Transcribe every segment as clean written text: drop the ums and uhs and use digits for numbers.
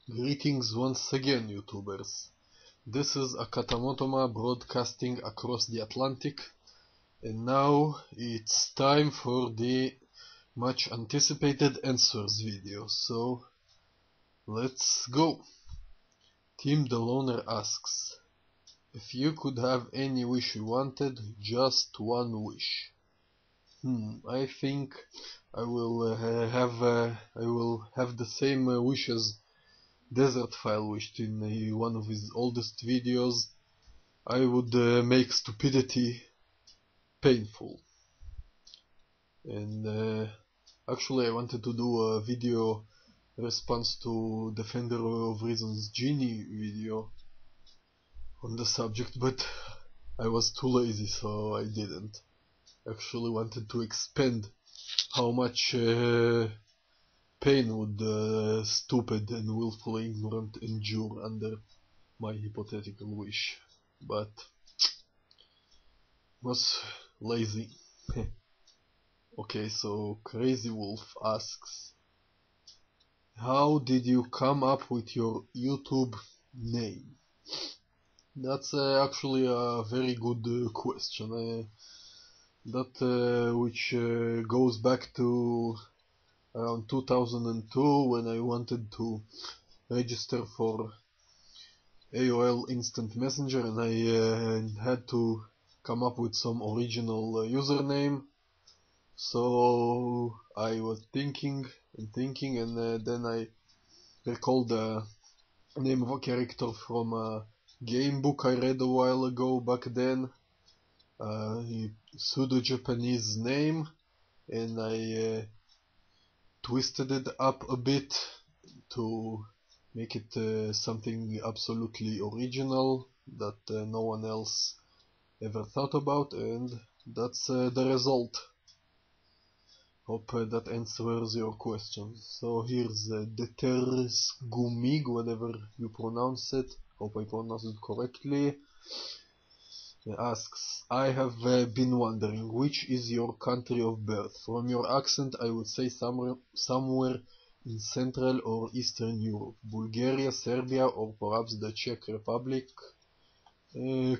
Greetings once again, YouTubers. This is Akatamotoma broadcasting across the Atlantic, and now it's time for the much anticipated answers video, so let's go. Tim the Loner asks, if you could have any wish you wanted, just one wish. I think I will have the same wish as Desert File wished in one of his oldest videos. I would make stupidity painful. And actually I wanted to do a video response to Defender of Reason's Genie video on the subject, but I was too lazy, so I didn't. Actually wanted to expand how much pain would stupid and willfully ignorant endure under my hypothetical wish, but was lazy. Okay, so Crazy Wolf asks, how did you come up with your YouTube name? That's actually a very good question, which goes back to around 2002, when I wanted to register for AOL Instant Messenger, and I had to come up with some original username. So I was thinking, and then I recalled the name of a character from a game book I read a while ago back then, a pseudo-Japanese name, and I twisted it up a bit to make it something absolutely original that no one else ever thought about, and that's the result. Hope that answers your question. So here's Detersgumig, whatever you pronounce it. Hope I pronounced it correctly. He asks, I have been wondering, which is your country of birth? From your accent, I would say somewhere in Central or Eastern Europe. Bulgaria, Serbia, or perhaps the Czech Republic?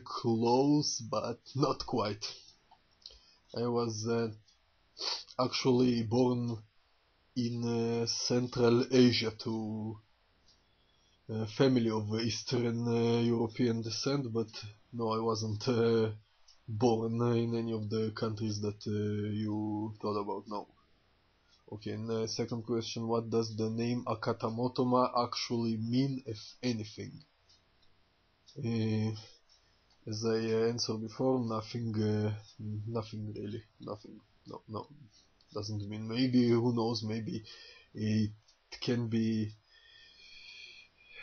Close, but not quite. I was actually born in Central Asia to a family of Eastern European descent, but no, I wasn't born in any of the countries that you thought about now. Okay, and the second question, what does the name Akatamotoma actually mean, if anything? As I answered before, nothing really, nothing, no, doesn't mean. Maybe, who knows, maybe it can be,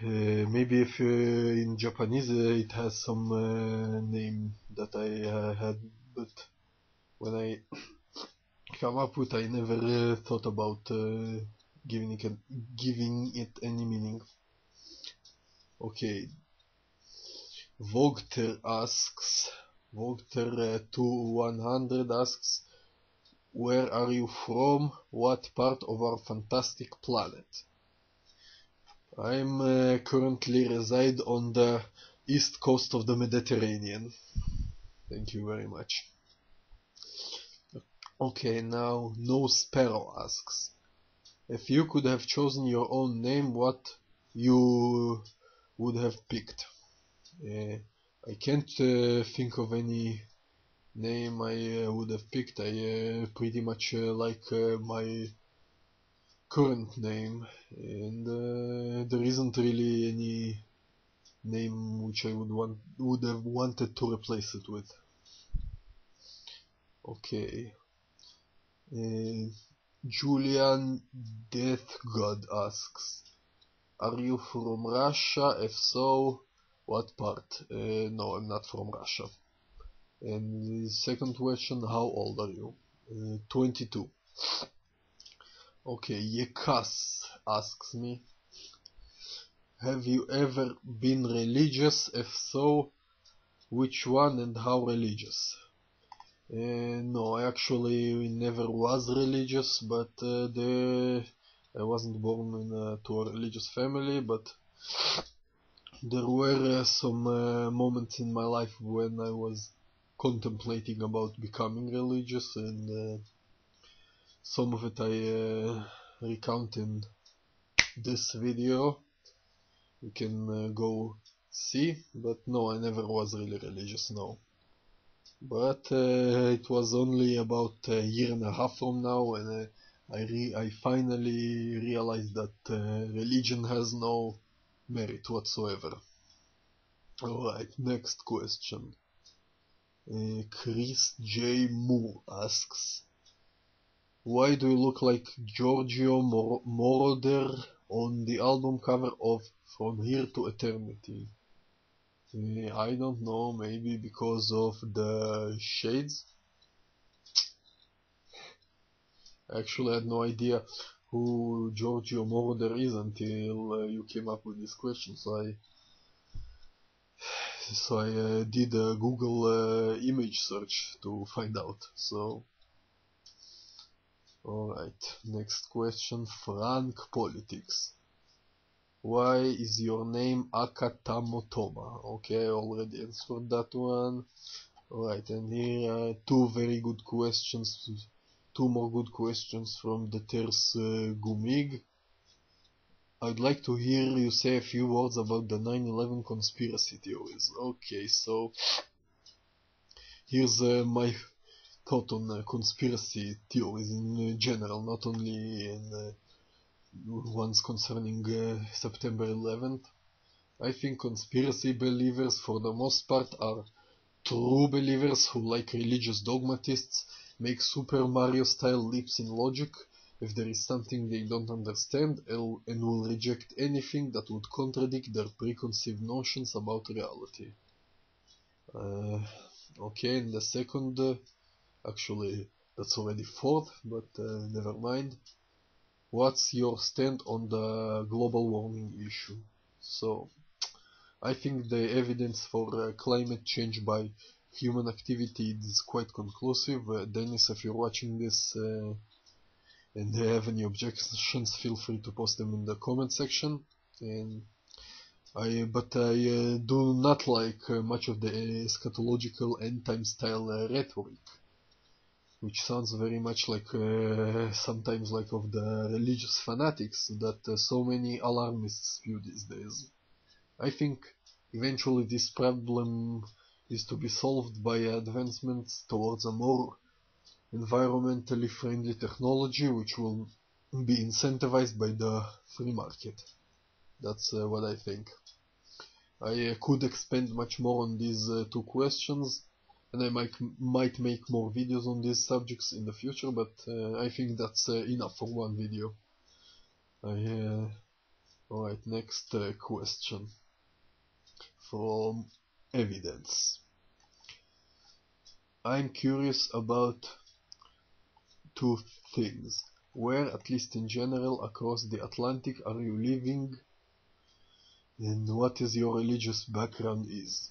maybe if in Japanese it has some name that I had, but when I come up with, I never thought about giving it any meaning. Okay, Vogter asks, Vogter2100 asks, where are you from? What part of our fantastic planet? I'm currently reside on the east coast of the Mediterranean. Thank you very much. Okay, now No Sparrow asks, if you could have chosen your own name, what you would have picked? I can't think of any name I would have picked. I pretty much like my current name, and there isn't really any name which I would have wanted to replace it with. Okay, Julian Death God asks, are you from Russia? If so, what part? No, I'm not from Russia. And the second question, how old are you? 22. Okay, Yekas asks me, have you ever been religious? If so, which one and how religious? No, I actually never was religious, but the I wasn't born to a religious family, but there were some moments in my life when I was contemplating about becoming religious, and some of it I recount in this video. You can go see, but no, I never was really religious, no. But it was only about a year and a half from now, and I finally realized that religion has no merit whatsoever. Alright, next question. Chris J. Moore asks, why do you look like Giorgio Moroder on the album cover of From Here to Eternity? I don't know, maybe because of the shades? Actually, I had no idea who Giorgio Moroder is until you came up with this question, so I did a Google image search to find out. So, alright, next question, Frank Politics. Why is your name Akatamotoma? Okay, I already answered that one. Alright, and here are two very good questions, two more good questions from the Ters Gumig. I'd like to hear you say a few words about the 9/11 conspiracy theories. Okay, so here's my thought on conspiracy theories in general, not only in ones concerning September 11th. I think conspiracy believers for the most part are true believers who, like religious dogmatists, make Super Mario style leaps in logic if there is something they don't understand, and will reject anything that would contradict their preconceived notions about reality. Okay, and the second, actually that's already fourth, but never mind. What's your stand on the global warming issue? So, I think the evidence for climate change by human activity is quite conclusive. Dennis, if you're watching this and have any objections, feel free to post them in the comment section. But I do not like much of the eschatological end-time style rhetoric, which sounds very much like sometimes like of the religious fanatics that so many alarmists spew these days. I think eventually this problem is to be solved by advancements towards a more environmentally friendly technology, which will be incentivized by the free market. That's what I think. I could expand much more on these two questions, and I might make more videos on these subjects in the future, but I think that's enough for one video. Alright, next question from Evidence. I'm curious about two things. Where, at least in general, across the Atlantic are you living, and what is your religious background is?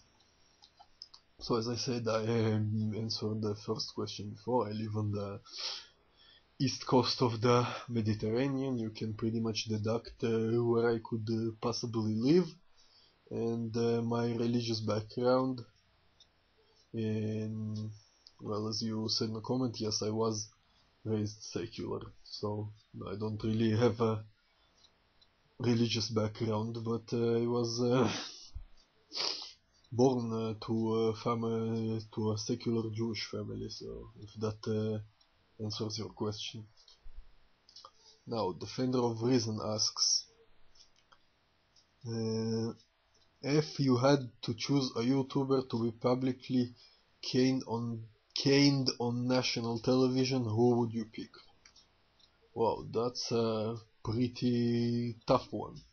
So as I said, I answered the first question before. I live on the east coast of the Mediterranean. You can pretty much deduct where I could possibly live, and my religious background. Well, as you said in the comment, yes, I was raised secular, so I don't really have a religious background, but I was born to a secular Jewish family, so if that answers your question. Now, Defender of Reason asks, if you had to choose a YouTuber to be publicly caned on national television, who would you pick? Wow, that's a pretty tough one.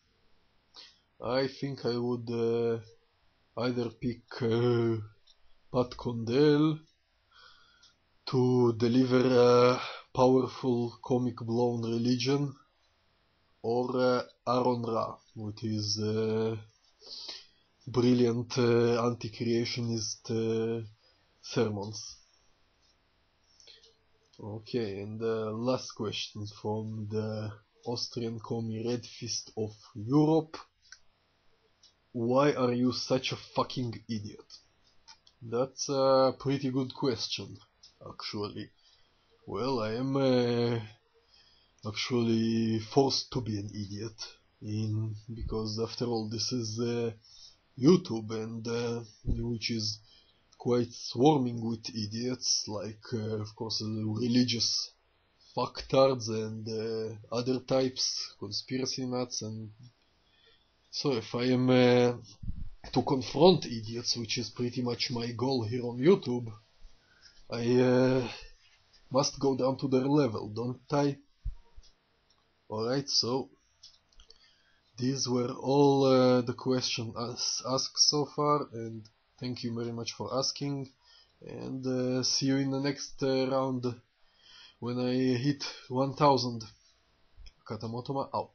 I think I would either pick Pat Condell to deliver a powerful comic blow on religion, or Aaron Ra with his brilliant anti-creationist sermons. Okay, and the last question from the Austrian call me Red Fist of Europe. Why are you such a fucking idiot? That's a pretty good question, actually. Well, I am actually forced to be an idiot, because after all this is YouTube, and which is quite swarming with idiots, like of course religious fucktards and other types, conspiracy nuts, and so if I am to confront idiots, which is pretty much my goal here on YouTube, I must go down to their level, don't I? Alright, so these were all the questions asked so far, and thank you very much for asking, and see you in the next round when I hit 1000. Akatamotoma out.